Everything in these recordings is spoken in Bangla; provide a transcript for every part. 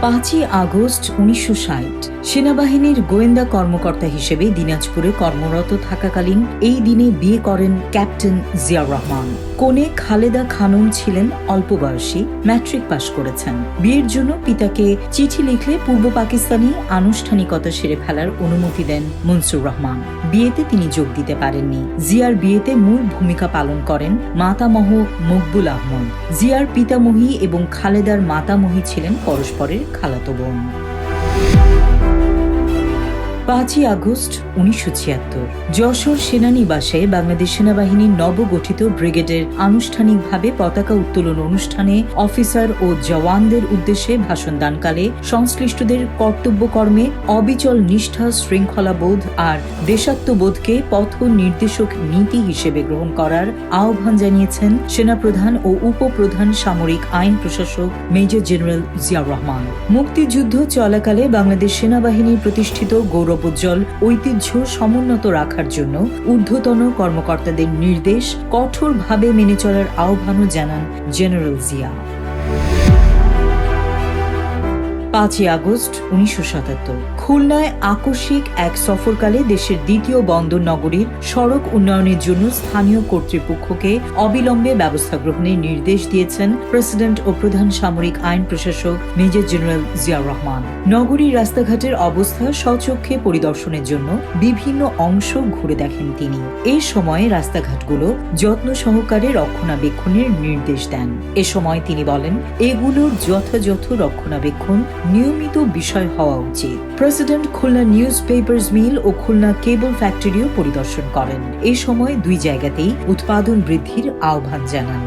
5ই আগস্ট 1960 সেনাবাহিনীর গোয়েন্দা কর্মকর্তা হিসেবে দিনাজপুরে কর্মরত থাকাকালীন এই দিনে বিয়ে করেন ক্যাপ্টেন জিয়াউর রহমান। কনে খালেদা খানম ছিলেন অল্প বয়সী, ম্যাট্রিক পাশ করেছেন। বিয়ের জন্য পিতাকে চিঠি লিখলে পূর্ব পাকিস্তানি আনুষ্ঠানিকতা সেরে ফেলার অনুমতি দেন মনসুর রহমান। বিয়েতে তিনি যোগ দিতে পারেননি। জিয়ার বিয়েতে মূল ভূমিকা পালন করেন মাতামহ মকবুল আহমদ। জিয়ার পিতামহী এবং খালেদার মাতামহী ছিলেন পরস্পরের খালাতো বোন। 5ই আগস্ট 1976 যশোর সেনানিবাসে বাংলাদেশ সেনাবাহিনীর নবগঠিত ব্রিগেডের আনুষ্ঠানিকভাবে পতাকা উত্তোলন অনুষ্ঠানে অফিসার ও জওয়ানদের উদ্দেশ্যে ভাষণ দানকালে সংশ্লিষ্টদের কর্তব্যকর্মে অবিচল নিষ্ঠা, শৃঙ্খলাবোধ আর দেশাত্মবোধকে পথ নির্দেশক নীতি হিসেবে গ্রহণ করার আহ্বান জানিয়েছেন সেনাপ্রধান ও উপপ্রধান সামরিক আইন প্রশাসক মেজর জেনারেল জিয়াউর রহমান। মুক্তিযুদ্ধ চলাকালে বাংলাদেশ সেনাবাহিনী প্রতিষ্ঠিত গৌরবোজ্জ্বল ঐতিহ্য সমুন্নত রাখার জন্য ঊর্ধ্বতন কর্মকর্তাদের নির্দেশ কঠোরভাবে মেনে চলার আহ্বানও জানান জেনারেল জিয়া। 5ই আগস্ট 1977 খুলনায় আকস্মিক এক সফরকালে দেশের দ্বিতীয় বন্দর নগরীর সড়ক উন্নয়নের জন্য স্থানীয় কর্তৃপক্ষকে অবিলম্বে ব্যবস্থা গ্রহণের নির্দেশ দিয়েছেন প্রেসিডেন্ট ও প্রধান সামরিক আইন প্রশাসক মেজর জেনারেল জিয়াউর রহমান। নগরীর রাস্তাঘাটের অবস্থা স্বচক্ষে পরিদর্শনের জন্য বিভিন্ন অংশ ঘুরে দেখেন তিনি। এই সময় রাস্তাঘাটগুলো যত্ন সহকারে রক্ষণাবেক্ষণের নির্দেশ দেন। এ সময় তিনি বলেন, এগুলোর যথাযথ রক্ষণাবেক্ষণ নিয়মিত বিষয় হওয়া উচিত। প্রেসিডেন্ট খুলনা নিউজ পেপার্স মিল ও খুলনা কেবল ফ্যাক্টরিও পরিদর্শন করেন। এ সময় দুই জায়গাতেই উৎপাদন বৃদ্ধির আহ্বান জানান।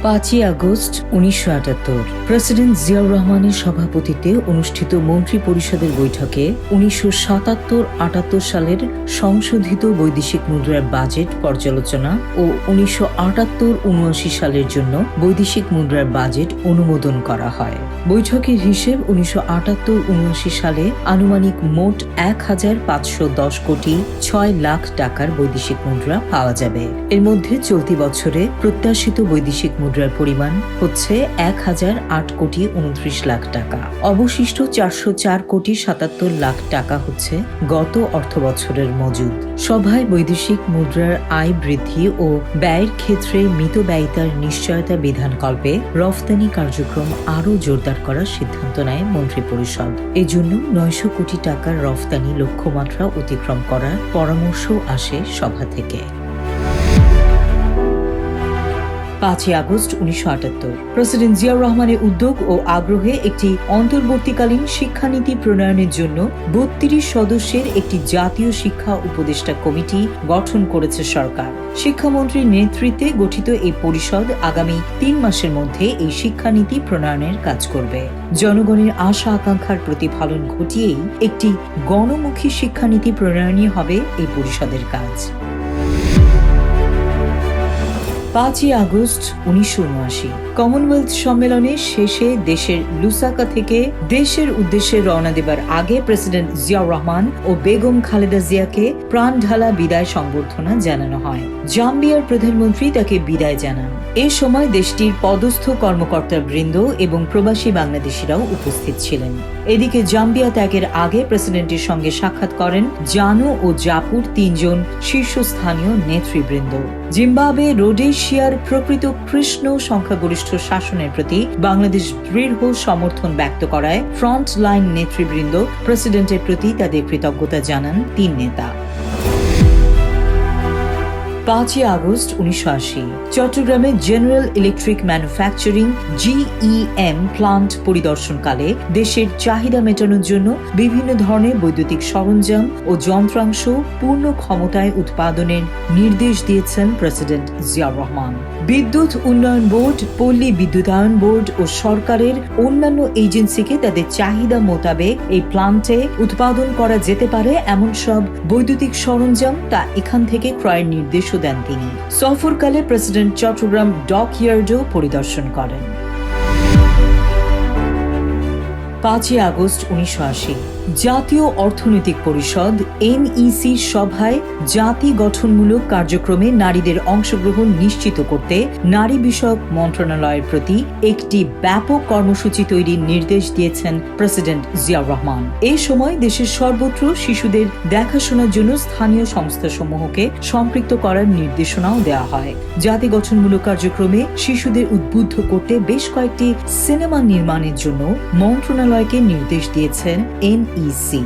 5ই আগস্ট 1978 প্রেসিডেন্ট জিয়াউর রহমানের সভাপতিত্বে অনুষ্ঠিত মন্ত্রী পরিষদের বৈঠকে 1977-78 সালের সংশোধিত বৈদেশিক মুদ্রার বাজেট পর্যালোচনা ও 1978-79 সালের জন্য বৈদেশিক মুদ্রার বাজেট অনুমোদন করা হয়। বৈঠকের হিসেব 1978-79 সালে আনুমানিক মোট 1510 কোটি 6 লাখ টাকার বৈদেশিক মুদ্রা পাওয়া যাবে। এর মধ্যে চলতি বছরে প্রত্যাশিত বৈদেশিক মুদ্রার পরিমাণ হচ্ছে 1008 কোটি 29 লাখ টাকা। অবশিষ্ট 404 কোটি 77 লাখ টাকা হচ্ছে গত অর্থবছরের মজুদ। সভায় বৈদেশিক মুদ্রার আয় বৃদ্ধি ও ব্যয়ের ক্ষেত্রে মিতব্যয়িতার নিশ্চয়তা বিধানকল্পে রফতানি কার্যক্রম আরও জোরদার করার সিদ্ধান্ত নেয় মন্ত্রিপরিষদ। এজন্য 900 কোটি টাকার রফতানি লক্ষ্যমাত্রা অতিক্রম করার পরামর্শ আসে সভা থেকে। 5ই আগস্ট 1978 প্রেসিডেন্ট জিয়াউর রহমানের উদ্যোগ ও আগ্রহে একটি অন্তর্বর্তীকালীন শিক্ষানীতি প্রণয়নের জন্য 32 সদস্যের একটি জাতীয় শিক্ষা উপদেষ্টা কমিটি গঠন করেছে সরকার। শিক্ষামন্ত্রীর নেতৃত্বে গঠিত এই পরিষদ আগামী 3 মাসের মধ্যে এই শিক্ষানীতি প্রণয়নের কাজ করবে। জনগণের আশা আকাঙ্ক্ষার প্রতিফলন ঘটিয়েই একটি গণমুখী শিক্ষানীতি প্রণয়নই হবে এই পরিষদের কাজ। 5ই আগস্ট 1979 কমনওয়েলথ সম্মেলনের শেষে দেশের লুসাকা থেকে দেশের উদ্দেশ্যে রওনা দেবার আগে প্রেসিডেন্ট জিয়াউর রহমান ও বেগম খালেদা জিয়াকে প্রাণঢালা বিদায় সংবর্ধনা জানানো হয়। জাম্বিয়ার প্রধানমন্ত্রী তাকে বিদায় জানান। এ সময় দেশটির পদস্থ কর্মকর্তাবৃন্দ এবং প্রবাসী বাংলাদেশিরাও উপস্থিত ছিলেন। এদিকে জাম্বিয়া ত্যাগের আগে প্রেসিডেন্টের সঙ্গে সাক্ষাৎ করেন জানু ও জাপুর 3 জন শীর্ষস্থানীয় নেতৃবৃন্দ। জিম্বাবুয়ে রোডেশিয়ার প্রকৃত কৃষ্ণ সংখ্যাগরিষ্ঠ শাসনের প্রতি বাংলাদেশ দৃঢ় সমর্থন ব্যক্ত করায় ফ্রন্ট লাইন নেতৃবৃন্দ প্রেসিডেন্টের প্রতি তাদের কৃতজ্ঞতা জানান 3 নেতা। 5ই আগস্ট 1980 চট্টগ্রামে General Electric Manufacturing GEM plant পরিদর্শনকালে দেশের চাহিদা মেটানোর জন্য বিভিন্ন ধরনের বৈদ্যুতিক সরঞ্জাম ও যন্ত্রাংশ পূর্ণ ক্ষমতায় উৎপাদনের নির্দেশ দিয়েছেন প্রেসিডেন্ট জিয়াউর রহমান। বিদ্যুৎ উন্নয়ন বোর্ড, পল্লী বিদ্যুতায়ন বোর্ড ও সরকারের অন্যান্য এজেন্সিকে তাদের চাহিদা মোতাবেক এই প্লান্টে উৎপাদন করা যেতে পারে এমন সব বৈদ্যুতিক সরঞ্জাম তা এখান থেকে ক্রয়ের নির্দেশও দেন তিনি। সফরকালে প্রেসিডেন্ট চট্টগ্রাম ডক ইয়ার্ডও পরিদর্শন করেন। 5 আগস্ট 1980 জাতীয় অর্থনৈতিক পরিষদ NEC সভায় জাতি গঠনমূলক কার্যক্রমে নারীদের অংশগ্রহণ নিশ্চিত করতে নারী বিষয়ক মন্ত্রণালয়ের প্রতি একটি ব্যাপক কর্মসূচি তৈরির নির্দেশ দিয়েছেন প্রেসিডেন্ট জিয়াউর রহমান। এই সময় দেশের সর্বত্র শিশুদের দেখাশোনার জন্য স্থানীয় সংস্থাসমূহকে সম্পৃক্ত করার নির্দেশনাও দেওয়া হয়। জাতি গঠনমূলক কার্যক্রমে শিশুদের উদ্বুদ্ধ করতে বেশ কয়েকটি সিনেমা নির্মাণের জন্য মন্ত্রণালয়কে নির্দেশ দিয়েছেন NEC।